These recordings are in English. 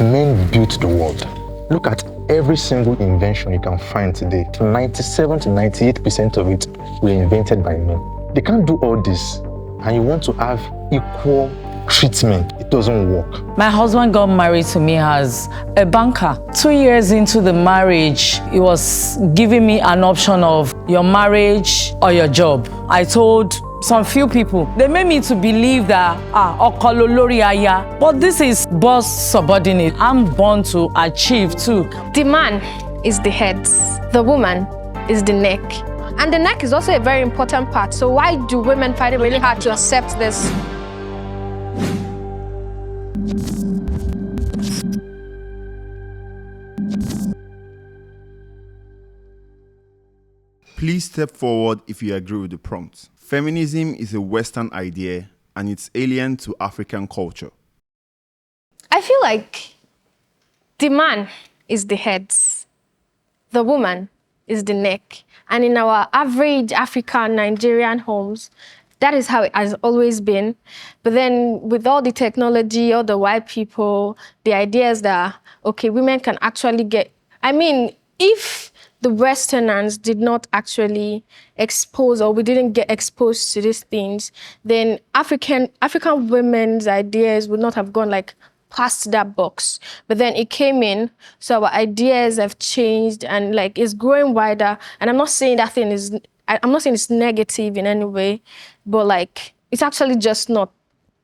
Men built the world. Look at every single invention you can find today. 97 to 98% of it were invented by men. They can't do all this, and you want to have equal treatment. It doesn't work. My husband got married to me as a banker. 2 years into the marriage, he was giving me an option of your marriage or your job. I told some few people, they made me to believe that, okololori aya, but this is boss subordinate. I'm born to achieve too. The man is the head, the woman is the neck. And the neck is also a very important part. So why do women find it really hard to accept this? Please step forward if you agree with the prompt. Feminism is a Western idea and it's alien to African culture. I feel like the man is the head, the woman is the neck. And in our average African Nigerian homes, that is how it has always been. But then with all the technology, all the white people, the idea is that, okay, women can actually get, if the Westerners did not actually expose, or we didn't get exposed to these things, then African women's ideas would not have gone like past that box. But then it came in, so our ideas have changed and like it's growing wider. And I'm not saying that thing is, I'm not saying it's negative in any way, but like it's actually just not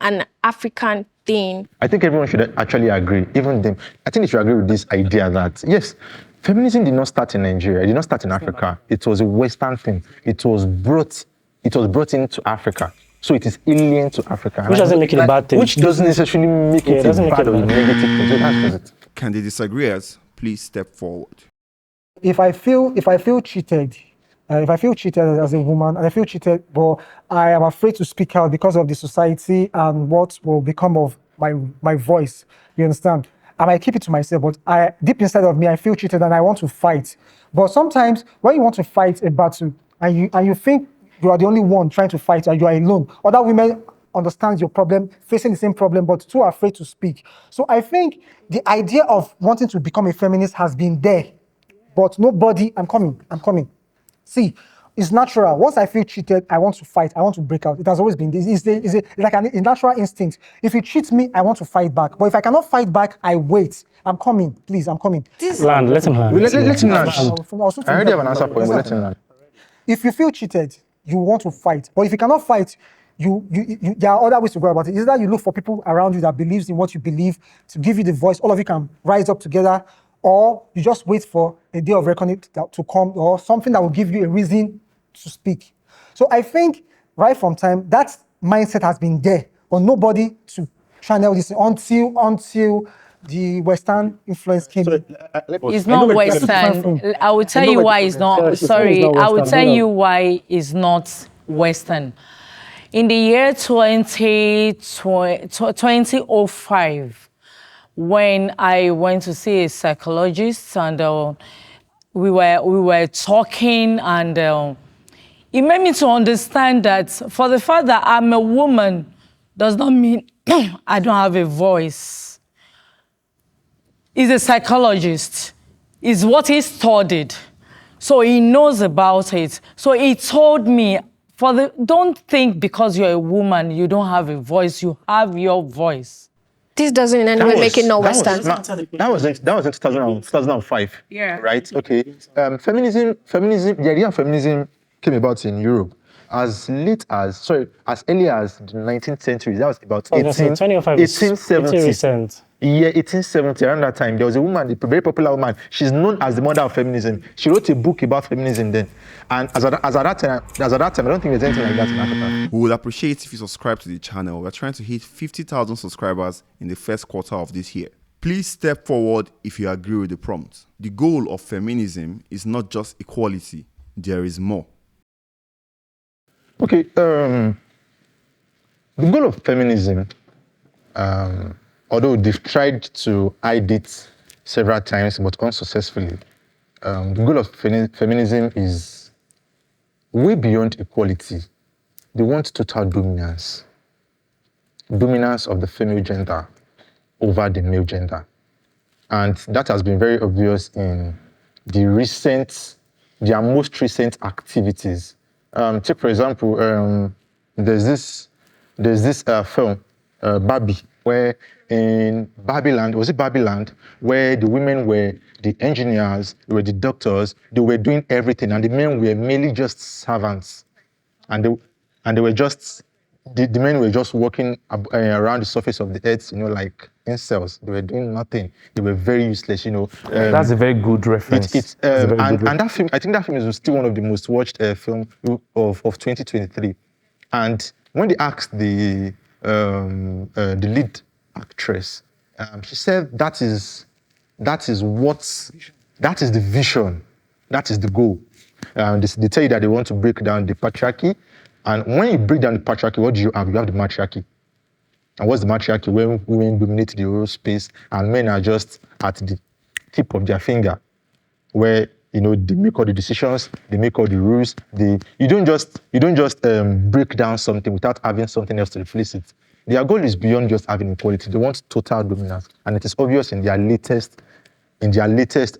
an African thing. I think everyone should actually agree, even them. I think they should agree with this idea that, yes, feminism did not start in Nigeria. It did not start in Africa. It was a Western thing. It was brought into Africa. So it is alien to Africa. Which doesn't make it a bad thing. Which doesn't necessarily make it a bad or a negative thing. So that's it. Can the disagreeers please step forward? If I feel cheated, if I feel cheated as a woman, and I feel cheated, but I am afraid to speak out because of the society and what will become of my voice. You understand? I might keep it to myself, but deep inside of me, I feel cheated and I want to fight. But sometimes when you want to fight a battle and you think you are the only one trying to fight and you are alone, other women understand your problem, facing the same problem, but too afraid to speak. So I think the idea of wanting to become a feminist has been there, but nobody, I'm coming. See, it's natural. Once I feel cheated, I want to fight. I want to break out. It has always been this. It's like a natural instinct. If you cheat me, I want to fight back. But if I cannot fight back, I wait. I'm coming. Please, I'm coming. Land, let him land. Let him land. I I already have an answer for him, but let him land. If you feel cheated, you want to fight. But if you cannot fight, there are other ways to go about it. Either you look for people around you that believes in what you believe to give you the voice. All of you can rise up together, or you just wait for a day of reckoning to come, or something that will give you a reason to speak. So I think right from time, that mindset has been there, but nobody to channel this until the Western influence came in. It's not Western. I will tell you why it's not. Sorry, I will tell you why it's not Western. In the year 2005, when I went to see a psychologist and we were talking, and it made me to understand that for the fact that I'm a woman does not mean I don't have a voice. He's a psychologist. It's what he studied. So he knows about it. So he told me, don't think because you're a woman, you don't have a voice. You have your voice. This doesn't in any way make it not Western. That was in 2005. Yeah. Right? Okay. Feminism, the idea of feminism came about in Europe as early as the 19th century. That was about 1870. Yeah, 1870, around that time. There was a woman, a very popular woman. She's known as the mother of feminism. She wrote a book about feminism then. And as at that time, I don't think there's anything like that in Africa. We would appreciate if you subscribe to the channel. We're trying to hit 50,000 subscribers in the first quarter of this year. Please step forward if you agree with the prompt. The goal of feminism is not just equality. There is more. Okay, the goal of feminism, although they've tried to hide it several times, but unsuccessfully, the goal of feminism is way beyond equality. They want total dominance of the female gender over the male gender. And that has been very obvious in their most recent activities. Take, for example, there's this film, Barbie, where in Babyland, was it Babyland, where the women were the engineers, they were the doctors, they were doing everything, and the men were merely just servants. And they were just, the men were just walking around the surface of the earth, like incels. They were doing nothing. They were very useless, That's a very good reference. And that film, I think that film is still one of the most watched film of 2023. And when they asked the lead actress, she said that is the vision, that is the goal. They tell you that they want to break down the patriarchy, and when you break down the patriarchy, what do you have? You have the matriarchy. And what's the matriarchy? When women dominate the whole space and men are just at the tip of their finger, where they make all the decisions, they make all the rules. You don't just break down something without having something else to replace it. Their goal is beyond just having equality. They want total dominance, and it is obvious in their latest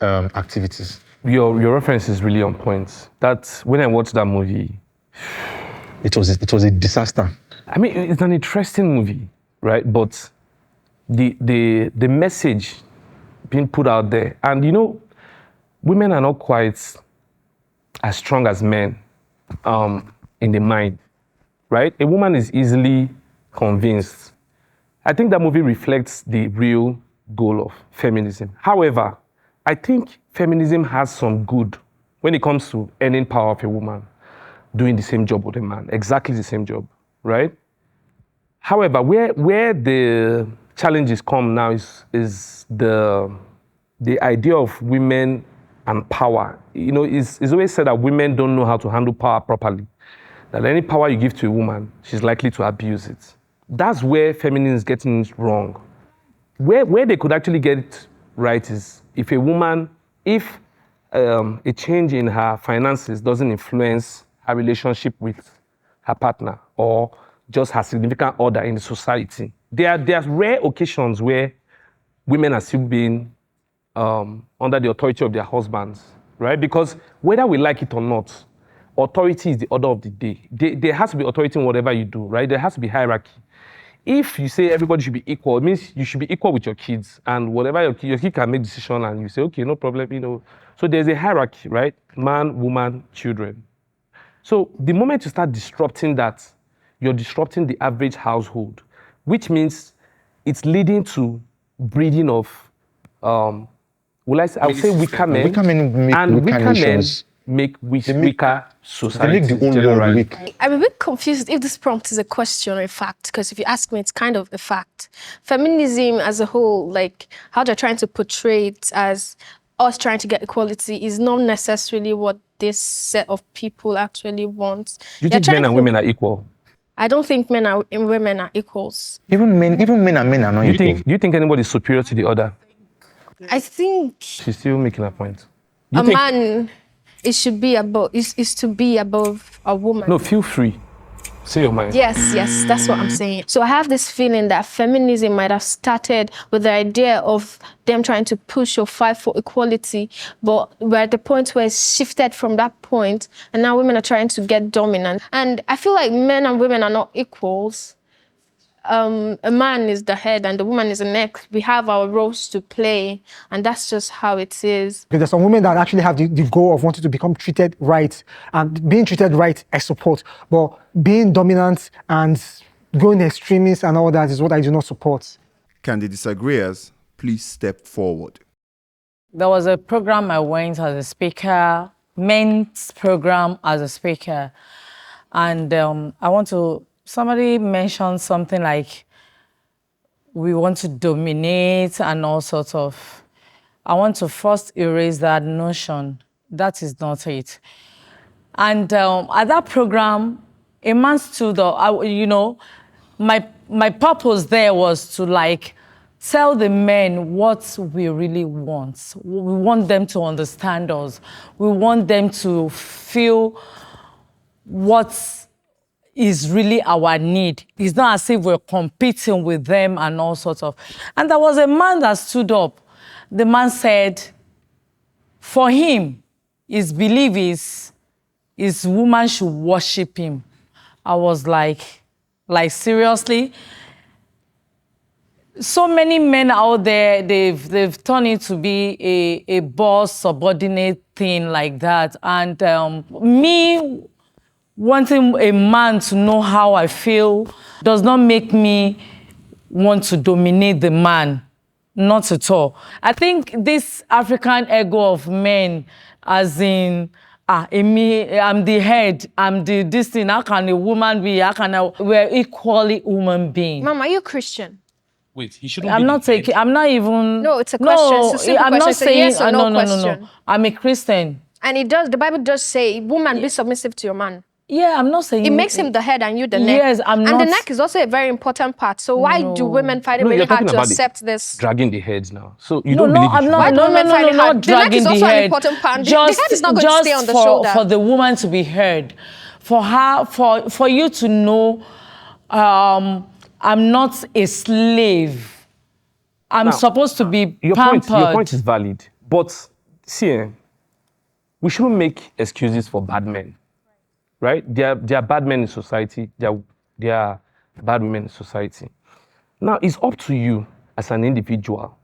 activities. Your reference is really on point. That when I watched that movie, it was a disaster. I mean, it's an interesting movie, right? But the message being put out there, and women are not quite as strong as men in the mind, right? A woman is easily convinced. I think that movie reflects the real goal of feminism. However, I think feminism has some good when it comes to earning power of a woman, doing the same job with a man, exactly the same job, right? However, where the challenges come now is the idea of women and power. It's always said that women don't know how to handle power properly. That any power you give to a woman, she's likely to abuse it. That's where feminism is getting it wrong. Where they could actually get it right is if a woman, a change in her finances doesn't influence her relationship with her partner or just her significant other in the society. There are rare occasions where women are still being under the authority of their husbands, right? Because whether we like it or not, authority is the order of the day. There has to be authority in whatever you do, right? There has to be hierarchy. If you say everybody should be equal, it means you should be equal with your kids, and whatever your kid can make decision, and you say, okay, no problem, So there's a hierarchy, right? Man, woman, children. So the moment you start disrupting that, you're disrupting the average household, which means it's leading to breeding of, I would say weaker men. Weaker men make and weaker weaker men nations. make weaker They societies. make the own world generally. weak. I'm a bit confused if this prompt is a question or a fact, because if you ask me, it's kind of a fact. Feminism as a whole, like how they're trying to portray it as us trying to get equality, is not necessarily what this set of people actually want. Do you They're think trying men and to- women are equal? I don't think men and women are equals. Even men and men are not Do equal. you think anybody is superior to the other? I think She's still making a point. a man is to be above a woman. No, feel free. Say your mind. Yes, that's what I'm saying. So I have this feeling that feminism might have started with the idea of them trying to push or fight for equality, but we're at the point where it's shifted from that point, and now women are trying to get dominant. And I feel like men and women are not equals. A man is the head and the woman is the neck. We have our roles to play, and that's just how it is. Because there's some women that actually have the goal of wanting to become treated right, and being treated right, I support. But being dominant and going extremist and all that is what I do not support. Can the disagreeers please step forward? There was a program I went as a speaker, men's program as a speaker. And somebody mentioned something like, we want to dominate and all sorts of. I want to first erase that notion. That is not it. And at that program, a man stood up, my purpose there was to tell the men what we really want. We want them to understand us. We want them to feel what is really our need. It's not as if we're competing with them and all sorts of. And there was a man that stood up the man said, for him, his belief is woman should worship him. I was like seriously? So many men out there, they've turned it to be a boss, subordinate thing like that. And me wanting a man to know how I feel does not make me want to dominate the man. Not at all. I think this African ego of men, as in, me, I'm the head, I'm this thing, how can a woman be, we're equally human beings. Mom, are you Christian? Wait, he shouldn't I'm be not the head. taking, I'm not even. No, it's a question. It's a simple I'm question. not It's a saying, yes or no no. question. I'm a Christian. And the Bible does say, woman, be submissive to your man. Yeah, I'm not saying. It makes him the head and you the neck. Yes, I'm not. And the neck is also a very important part. So why do women find it No, really you're hard talking to about accept this? dragging the heads now. So you No, don't no, believe I'm it not. Why do No, women find it hard? not The neck dragging is the also an head. important part. The head is not going to stay on the shoulder. For the woman to be heard, for her, for you to know, I'm not a slave. I'm supposed to be pampered. Your point is valid. But see, we shouldn't make excuses for bad men. Right? There are bad men in society. There are bad women in society. Now, it's up to you as an individual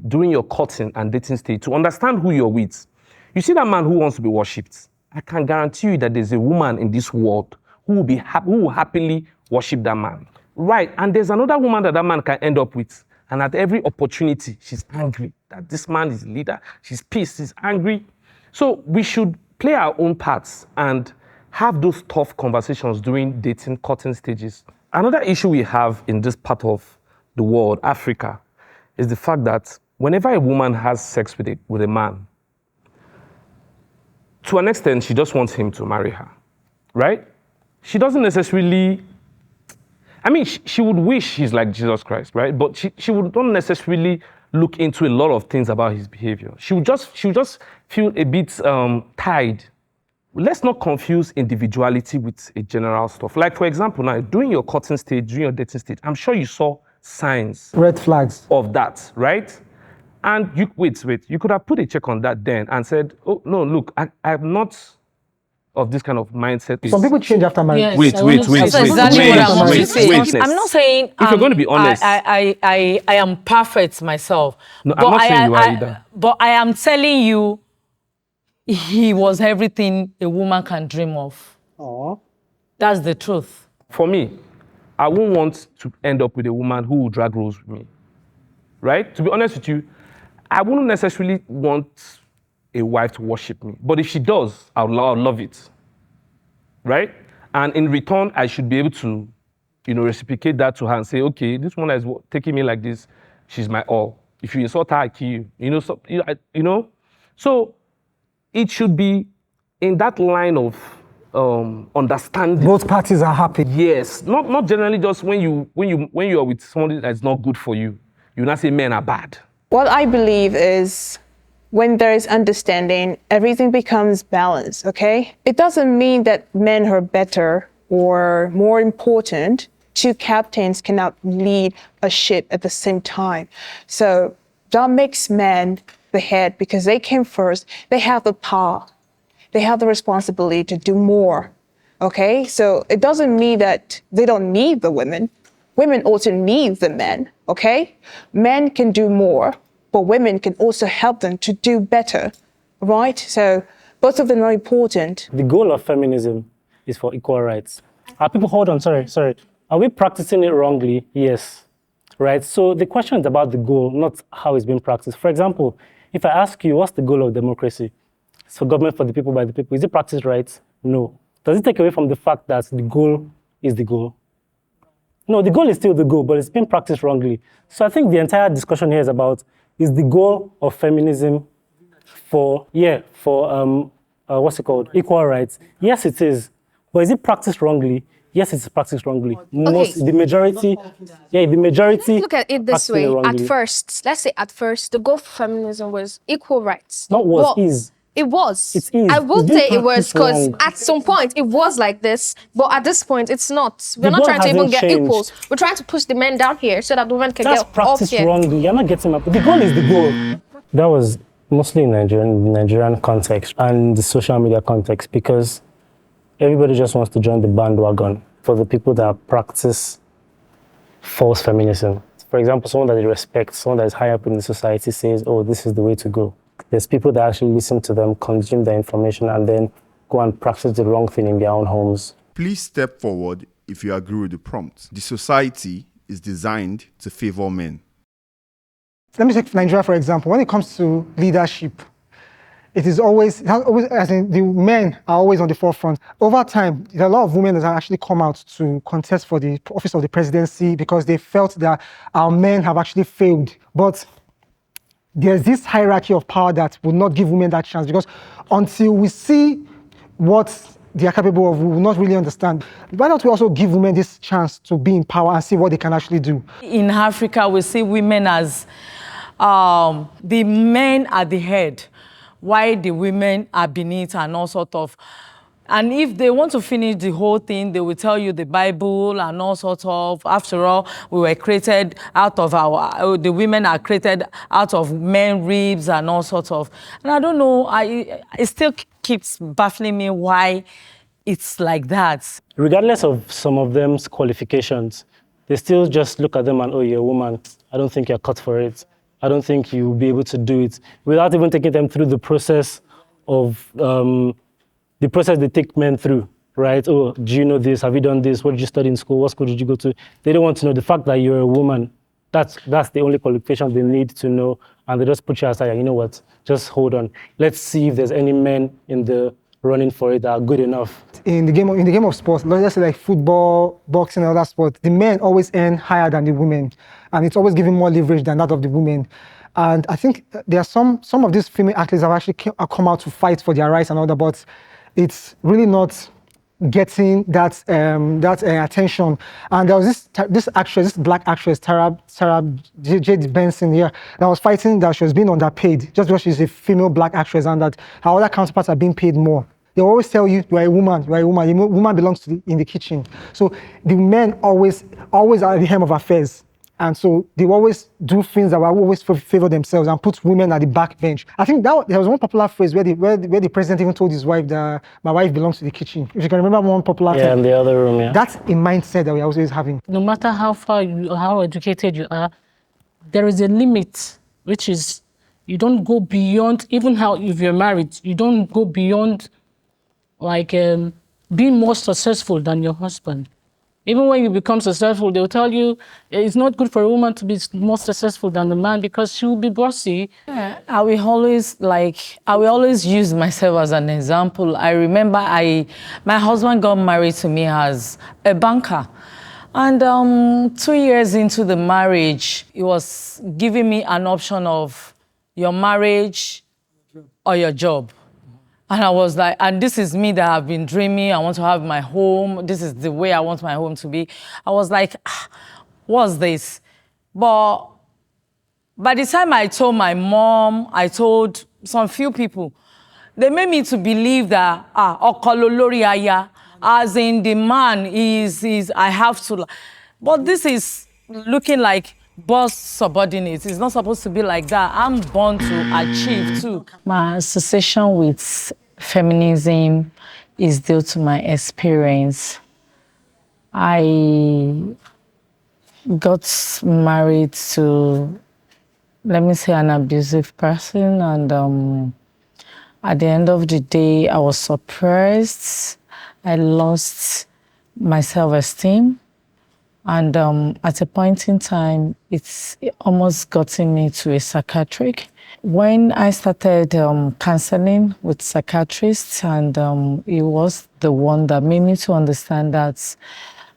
during your courting and dating stage to understand who you're with. You see that man who wants to be worshipped. I can guarantee you that there's a woman in this world who will happily worship that man. Right? And there's another woman that man can end up with. And at every opportunity, she's angry that this man is a leader. She's pissed. She's angry. So we should play our own parts and have those tough conversations during dating, courting stages. Another issue we have in this part of the world, Africa, is the fact that whenever a woman has sex with a man, to an extent, she just wants him to marry her, right? She doesn't necessarily, she would wish he's like Jesus Christ, right? But she would not necessarily look into a lot of things about his behavior. She would just feel a bit tied. Let's not confuse individuality with a general stuff. Like, for example, now, during your courting stage, during your dating stage, I'm sure you saw signs. Red flags. Of that, right? And you could have put a check on that then and said, oh, no, look, I'm not of this kind of mindset. Some people change after marriage. Yes, Wait. That's exactly what I want to say. I'm not saying if you're going to be honest, I am perfect myself. No, I'm not saying you are either. But I am telling you, he was everything a woman can dream of. Aww. That's the truth. For me, I won't want to end up with a woman who will drag roles with me. Right? To be honest with you, I wouldn't necessarily want a wife to worship me. But if she does, I'll love it. Right? And in return, I should be able to, reciprocate that to her and say, okay, this woman is taking me like this, she's my all. If you insult her, I kill you. So it should be in that line of understanding. Both parties are happy. Yes, not generally just when you are with somebody that's not good for you, you not say men are bad. What I believe is when there is understanding, everything becomes balanced, okay? It doesn't mean that men are better or more important. Two captains cannot lead a ship at the same time. So that makes men the head because they came first. They have the power. They have the responsibility to do more, okay? So it doesn't mean that they don't need the women. Women also need the men, okay? Men can do more, but women can also help them to do better, right? So both of them are important. The goal of feminism is for equal rights. Are people, hold on, sorry. Are we practicing it wrongly? Yes, right? So the question is about the goal, not how it's being practiced. For example, if I ask you, what's the goal of democracy? It's for government for the people, by the people. Is it practiced right? No. Does it take away from the fact that the goal is the goal? No, the goal is still the goal, but it's been practiced wrongly. So I think the entire discussion here is about, is the goal of feminism for what's it called? Equal rights. Yes, it is. But is it practiced wrongly? Yes, it's practiced wrongly. The majority. Let's look at it this way. Let's say at first, the goal for feminism was equal rights. Not was, is. It was. It is. I will say it was because at some point it was like this, but at this point it's not. We're not trying to even get equals. We're trying to push the men down here so that the women can get up here. That's practiced wrongly. You're not getting up. The goal is the goal. That was mostly in Nigerian context and the social media context, because everybody just wants to join the bandwagon for the people that practice false feminism. For example, someone that they respect, someone that is high up in the society says, oh, this is the way to go. There's people that actually listen to them, consume their information, and then go and practice the wrong thing in their own homes. Please step forward if you agree with the prompt. The society is designed to favor men. Let me take Nigeria, for example. When it comes to leadership, it has always, as in the men are always on the forefront. Over time, there are a lot of women that have actually come out to contest for the office of the presidency because they felt that our men have actually failed. But there's this hierarchy of power that will not give women that chance, because until we see what they are capable of, we will not really understand. Why don't we also give women this chance to be in power and see what they can actually do? In Africa, we see women as the men at the head, while the women are beneath and all sort of. And if they want to finish the whole thing, they will tell you the Bible and all sorts of. After all, we were created out of the women are created out of men ribs and all sorts of. And I don't know, it still keeps baffling me why it's like that. Regardless of some of them's qualifications, they still just look at them and, oh, you're a woman. I don't think you're cut for it. I don't think you'll be able to do it, without even taking them through the process of the process they take men through, right? Oh, do you know this? Have you done this? What did you study in school? What school did you go to? They don't want to know the fact that you're a woman. That's the only qualification they need to know, and they just put you aside. You know what? Just hold on. Let's see if there's any men in the running for it that are good enough. In the game of sports, let's say like football, boxing, and other sports, the men always earn higher than the women, and it's always giving more leverage than that of the women. And I think there are some of these female athletes have actually come out to fight for their rights and all that, but it's really not getting that attention. And there was this black actress, Sarah J. Benson here, that was fighting that she was being underpaid just because she's a female black actress, and that her other counterparts are being paid more. They always tell you, you're a woman, a woman belongs in the kitchen. So the men always are at the helm of affairs. And so they always do things that will always favor themselves and put women at the back bench. I think there was one popular phrase where the president even told his wife that my wife belongs to the kitchen. If you can remember one popular thing. Yeah, in the other room, yeah. That's a mindset that we're always having. No matter how educated you are, there is a limit, which is you don't go beyond, even if you're married, you don't go beyond like being more successful than your husband. Even when you become successful, they'll tell you it's not good for a woman to be more successful than the man because she will be bossy. Yeah, I will always use myself as an example. I remember my husband got married to me as a banker. And 2 years into the marriage, he was giving me an option of your marriage or your job. And I was like, and this is me that have been dreaming. I want to have my home. This is the way I want my home to be. I was like, what's this? But by the time I told my mom, I told some few people, they made me to believe that, okololori aya, as in the man is I have to. But this is looking like boss subordinates. It's not supposed to be like that. I'm born to achieve too. My association with feminism is due to my experience. I got married to, let me say, an abusive person, and at the end of the day, I was suppressed. I lost my self-esteem. And at a point in time, it almost gotten me to a psychiatric. When I started counseling with psychiatrists, and it was the one that made me to understand that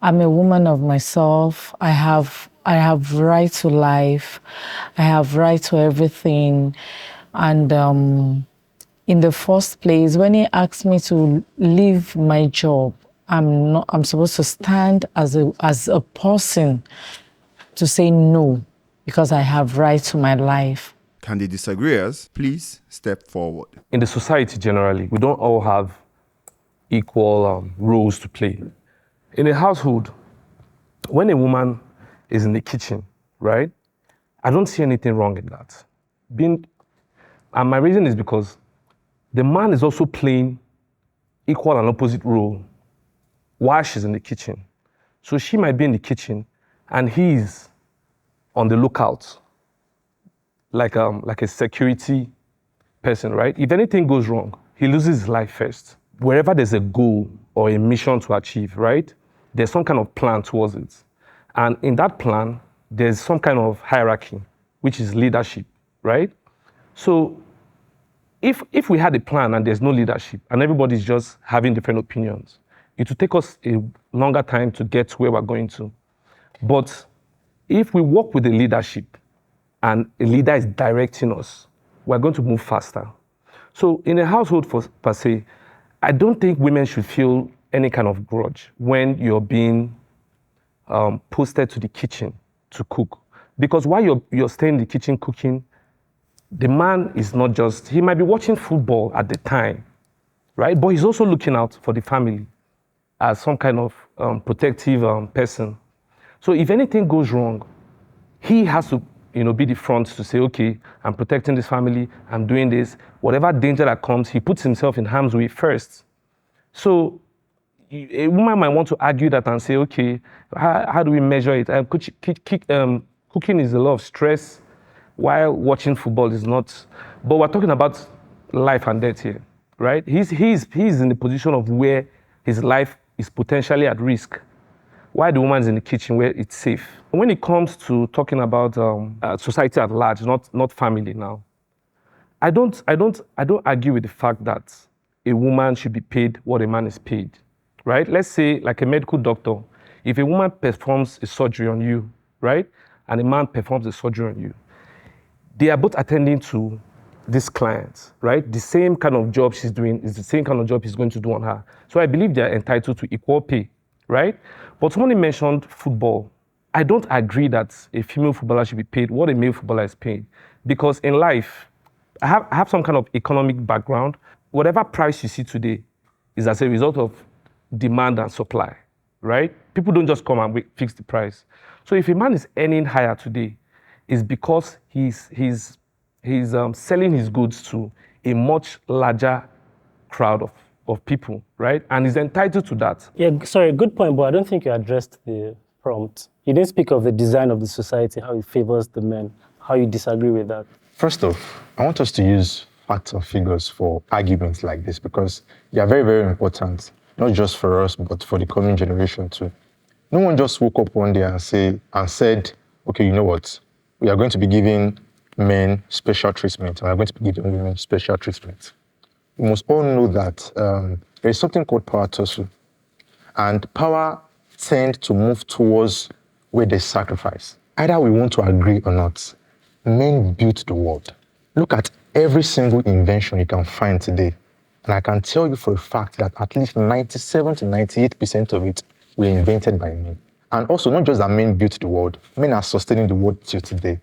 I'm a woman of myself. I have right to life. I have right to everything. And in the first place, when he asked me to leave my job, I'm supposed to stand as a person to say no, because I have right to my life. Can the disagreeers please step forward? In the society generally, we don't all have equal roles to play. In a household, when a woman is in the kitchen, right, I don't see anything wrong in that. Being And my reason is because the man is also playing equal and opposite role while she's in the kitchen. So she might be in the kitchen and he's on the lookout, like a security person, right? If anything goes wrong, he loses his life first. Wherever there's a goal or a mission to achieve, right? There's some kind of plan towards it. And in that plan, there's some kind of hierarchy, which is leadership, right? So if we had a plan and there's no leadership and everybody's just having different opinions, it would take us a longer time to get to where we're going to. But if we work with the leadership and a leader is directing us, we're going to move faster. So in a household per se, I don't think women should feel any kind of grudge when you're being posted to the kitchen to cook. Because while you're staying in the kitchen cooking, the man is not just, he might be watching football at the time, right? But he's also looking out for the family as some kind of protective person. So if anything goes wrong, he has to be the front to say, okay, I'm protecting this family, I'm doing this. Whatever danger that comes, he puts himself in harm's way first. So a woman might want to argue that and say, okay, how do we measure it? Cooking is a lot of stress, while watching football is not. But we're talking about life and death here, right? He's in the position of where his life is potentially at risk, while the woman's in the kitchen where it's safe. When it comes to talking about society at large, not family now, I don't argue with the fact that a woman should be paid what a man is paid, right? Let's say like a medical doctor, if a woman performs a surgery on you, right, and a man performs a surgery on you, they are both attending to this client, right? The same kind of job she's doing is the same kind of job he's going to do on her. So I believe they are entitled to equal pay, right? But somebody mentioned football. I don't agree that a female footballer should be paid what a male footballer is paid. Because in life, I have some kind of economic background. Whatever price you see today is as a result of demand and supply, right? People don't just come and fix the price. So if a man is earning higher today, it's because he's selling his goods to a much larger crowd of people, right? And he's entitled to that. Yeah, sorry, good point, but I don't think you addressed the prompt. You didn't speak of the design of the society, how it favors the men, how you disagree with that. First off, I want us to use facts and figures for arguments like this because they are very, very important, not just for us, but for the coming generation too. No one just woke up one day and said, okay, you know what? We are going to be giving men special treatment, and we are going to be giving women special treatment. We must all know that there is something called power tussle, and power tends to move towards where there's sacrifice. Either we want to agree or not, men built the world. Look at every single invention you can find today, and I can tell you for a fact that at least 97 to 98% of it were invented by men. And also, not just that men built the world, men are sustaining the world till today.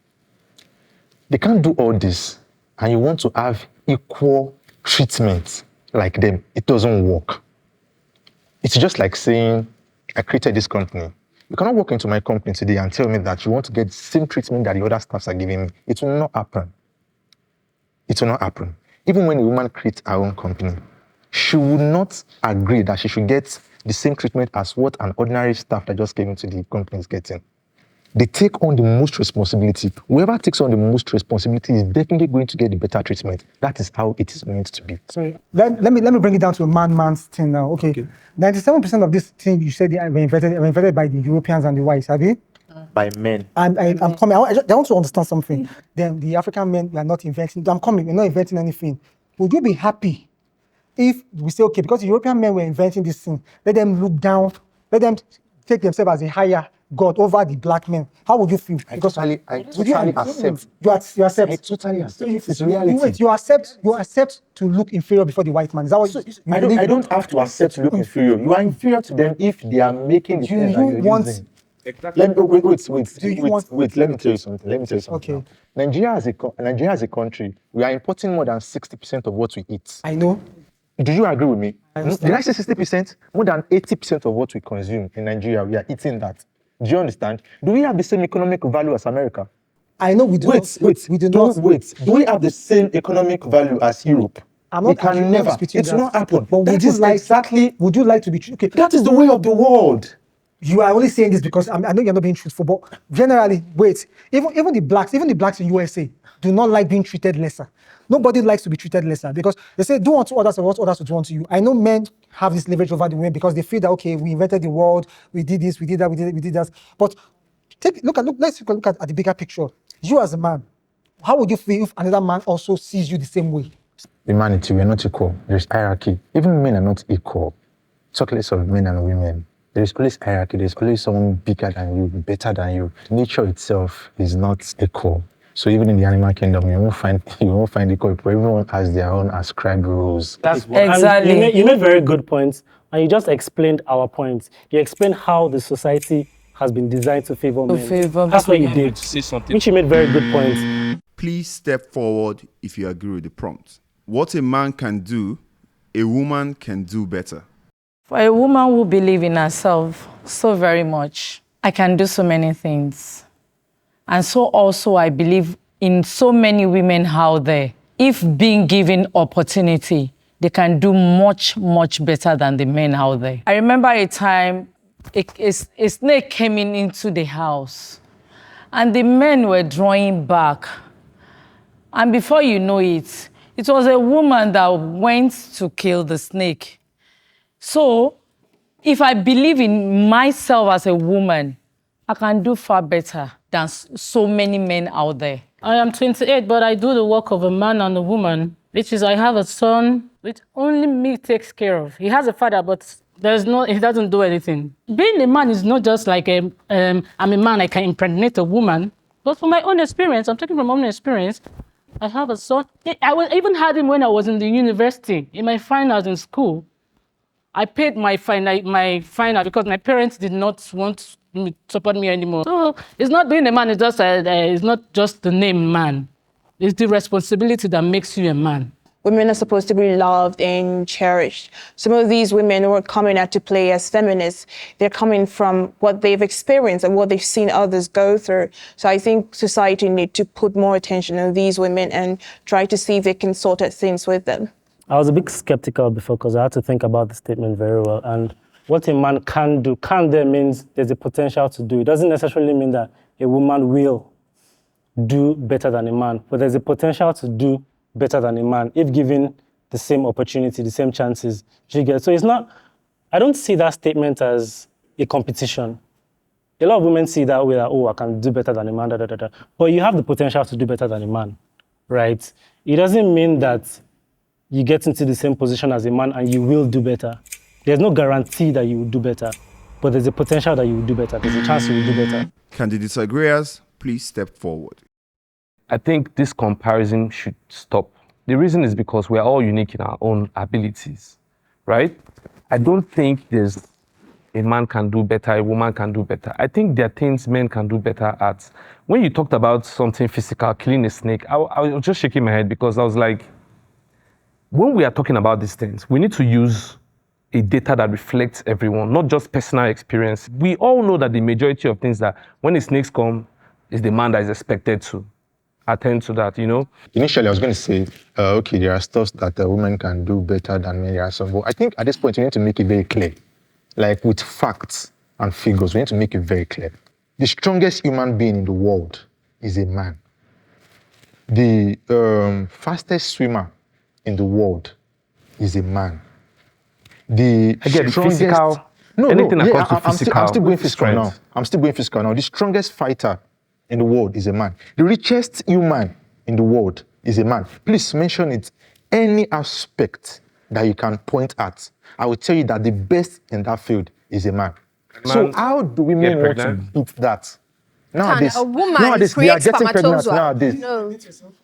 They can't do all this, and you want to have equal treatment like them. It doesn't work. It's just like saying, I created this company. You cannot walk into my company today and tell me that you want to get the same treatment that the other staffs are giving me. It will not happen. It will not happen. Even when a woman creates her own company, she will not agree that she should get the same treatment as what an ordinary staff that just came into the company is getting. They take on the most responsibility. Whoever takes on the most responsibility is definitely going to get the better treatment. That is how it is meant to be. Sorry, let me bring it down to a man's thing now. Okay. 97% of this thing you said were invented by the Europeans and the whites, have you? By men. I'm coming. I want to understand something. Then the African men are not inventing. I'm coming. We're not inventing anything. Would you be happy if we say, okay, because the European men were inventing this thing, let them look down, let them take themselves as a higher God over the black men? How would you feel? I totally accept. You accept. I totally accept. It's reality. You accept to look inferior before the white man. Is that what I don't have to accept to look inferior. You are inferior to them if they are making the things that you're using. Exactly. Wait. Let me tell you something. Okay. Now. Nigeria as a country, we are importing more than 60% of what we eat. I know. Do you agree with me? Did I say 60%? More than 80% of what we consume in Nigeria, we are eating that. Do you understand? Do we have the same economic value as America? I know we do not. We do not. Do we have the same economic value as Europe? I'm not It can arguing never. with you It that. will not happen. But That is exactly. Would you like to be true? Okay, That is the way of the world. you are only saying this because I know you're not being truthful, but generally, even the blacks in USA do not like being treated lesser. Nobody likes to be treated lesser because they say, do unto others what others would do unto you. I know men have this leverage over the women because they feel that, okay, we invented the world, we did this, we did that, we did that. But let's look at the bigger picture. You as a man, how would you feel if another man also sees you the same way? Humanity, we are not equal. There's hierarchy. Even men are not equal. Talk less of men and women. There's always hierarchy. There's always someone bigger than you, better than you. Nature itself is not equal. So even in the animal kingdom, you won't find equal people. Everyone has their own ascribed rules. That's Exactly. And you made very good points, and you just explained our points. You explained how the society has been designed to favor men. That's what you did. Say something. Which you made very good points. Please step forward if you agree with the prompt. What a man can do, a woman can do better. For a woman who believes in herself so very much, I can do so many things. And so also I believe in so many women out there. If being given opportunity, they can do much, much better than the men out there. I remember a time a snake came into the house and the men were drawing back. And before you know it, it was a woman that went to kill the snake. So, if I believe in myself as a woman, I can do far better than so many men out there. I am 28, but I do the work of a man and a woman, which is I have a son, which only me takes care of. He has a father, but he doesn't do anything. Being a man is not just like I'm a man, I can impregnate a woman. But from my own experience, I'm talking from my own experience, I have a son. I even had him when I was in the university, in my finals in school. I paid my final because my parents did not want to support me anymore. So it's not being a man, it's not just the name man. It's the responsibility that makes you a man. Women are supposed to be loved and cherished. Some of these women who are coming out to play as feminists, they're coming from what they've experienced and what they've seen others go through. So I think society needs to put more attention on these women and try to see if they can sort out things with them. I was a bit skeptical before because I had to think about the statement very well. And what a man can do, can there means there's a potential to do. It doesn't necessarily mean that a woman will do better than a man, but there's a potential to do better than a man if given the same opportunity, the same chances she gets. So it's not, I don't see that statement as a competition. A lot of women see that way, that, oh, I can do better than a man, But you have the potential to do better than a man, right? It doesn't mean that you get into the same position as a man and you will do better. There's no guarantee that you will do better, but there's a potential that you will do better. There's a chance you will do better. Can the disagreeers please step forward? I think this comparison should stop. The reason is because we're all unique in our own abilities, right? I don't think there's a man can do better, a woman can do better. I think there are things men can do better at. When you talked about something physical, killing a snake, I was just shaking my head because I was like, when we are talking about these things, we need to use a data that reflects everyone, not just personal experience. We all know that the majority of things that when the snakes come, is the man that is expected to attend to that, you know? Initially, I was going to say, okay, there are stuff that a woman can do better than men. There are some, but I think at this point, we need to make it very clear. Like with facts and figures, we need to make it very clear. The strongest human being in the world is a man. The fastest swimmer in the world is a man. The strongest... physical, anything that comes to physical I'm still going physical strength. now. I'm still going physical now. The strongest fighter in the world is a man. The richest human in the world is a man. Please mention it. Any aspect that you can point at, I will tell you that the best in that field is a man. So how do women want to beat that? Nowadays, a woman nowadays they are creates getting pregnant spermatozoa? nowadays. No.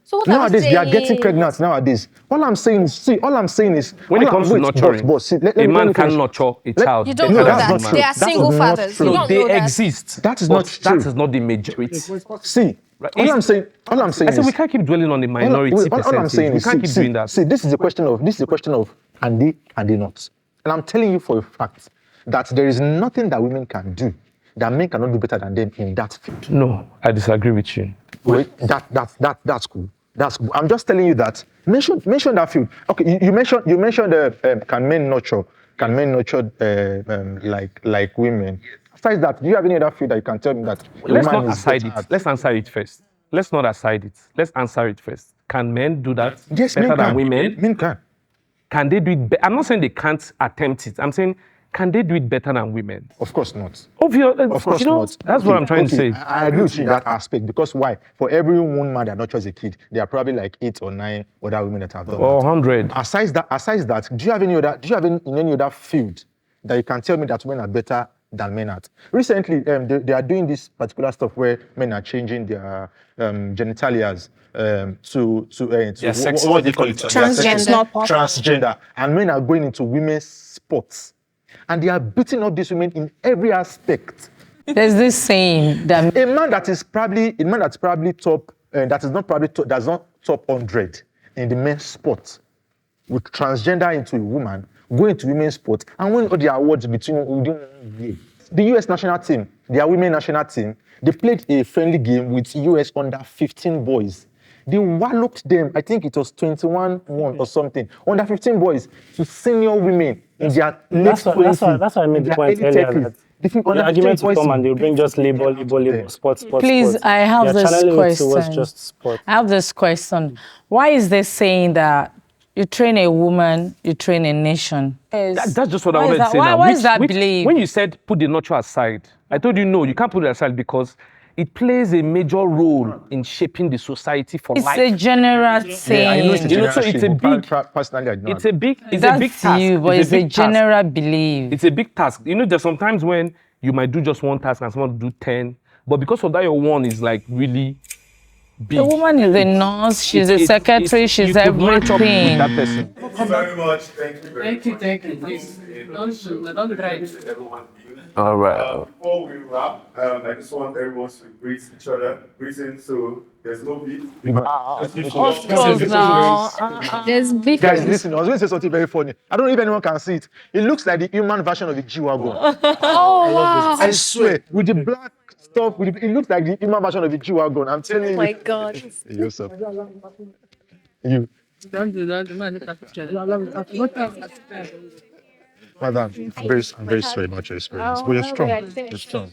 So what Nowadays, I'm they are saying getting pregnant nowadays. All I'm saying is, When it comes to nurturing, a man can nurture a child. You don't No, know that's that. not true. They are That is single not fathers. true. You No, don't they know that. exist. That is but not true. That is not the majority. See, Right. all I'm saying I said we is, can't keep dwelling on the minority percentage. all I'm saying We is, can't keep doing that. See, this is a question of can they not? And I'm telling you for a fact that there is nothing that women can do that men cannot do better than them in that field. No, I disagree with you. Wait, that's cool. That's cool. I'm just telling you that. Mention that field. Okay, you mentioned can men nurture like women. Besides that, do you have any other field that you can tell me that a Let's woman not is aside better it. at? Let's answer it first. Let's not aside it. Let's answer it first. Can men do that Yes, better men than can. women? Men can. Can they do it? I'm not saying they can't attempt it. I'm saying, can they do it better than women? Of course not. Obviously, Of course not. That's what I'm trying to say. I agree with you in that aspect because why? For every woman that nurtures a kid, there are probably like 8 or 9 other women that have done Or that. 100. Aside that, do you have any in any other field that you can tell me that women are better than men at? Recently, they are doing this particular stuff where men are changing their genitalias to sex. what do you call it? Transgender. It's not possible. Transgender, and men are going into women's sports, and they are beating up these women in every aspect. There's this saying that A man that's probably top, that's not top 100 in the men's sport, would transgender into a woman, go into women's sport, and win all the awards within 1 year. The US national team, their women national team, they played a friendly game with US under 15 boys. They walloped them, I think it was 21-1 or something, under 15 boys to senior women in their late That's why 20s. that's why I made the their point early earlier 30s. that They think the under argument 15 will boys come and they'll bring just label, sports. Please, sports. I have They're this channeling it towards question. just sport. I have this question. Why is this saying that you train a woman, you train a nation? That's just what I Why is wanted to that- say why- now. why is that belief? When you said put the nurture aside, I told you no, you can't put it aside because it plays a major role in shaping the society for It's life. a general saying. I know it's a You know, general so it's a shame, but big- personally, I do not. It's a big That's task. you, but it's a big task. general belief. It's a big task. You know, there's sometimes when you might do just one task and someone do 10, but because of that, your one is like really big. The woman is a nurse, she's a secretary, she's you could match up with everything. that person. Thank you very much. Thank you very much. Thank you. Please, don't try. All right. Before we wrap, I just want everyone to greet each other. Greetings, so there's no beat. Of course now. There's beef. Guys, listen, I was going to say something very funny. I don't know if anyone can see it. It looks like the human version of the G-Wagon. Oh, wow. I swear, with the black stuff, it looks like the human version of the G-Wagon. I'm telling you. Oh my God. Hey, what's up? You, Don't do that. madam, I'm very sorry about your experience. But you're strong. You're strong.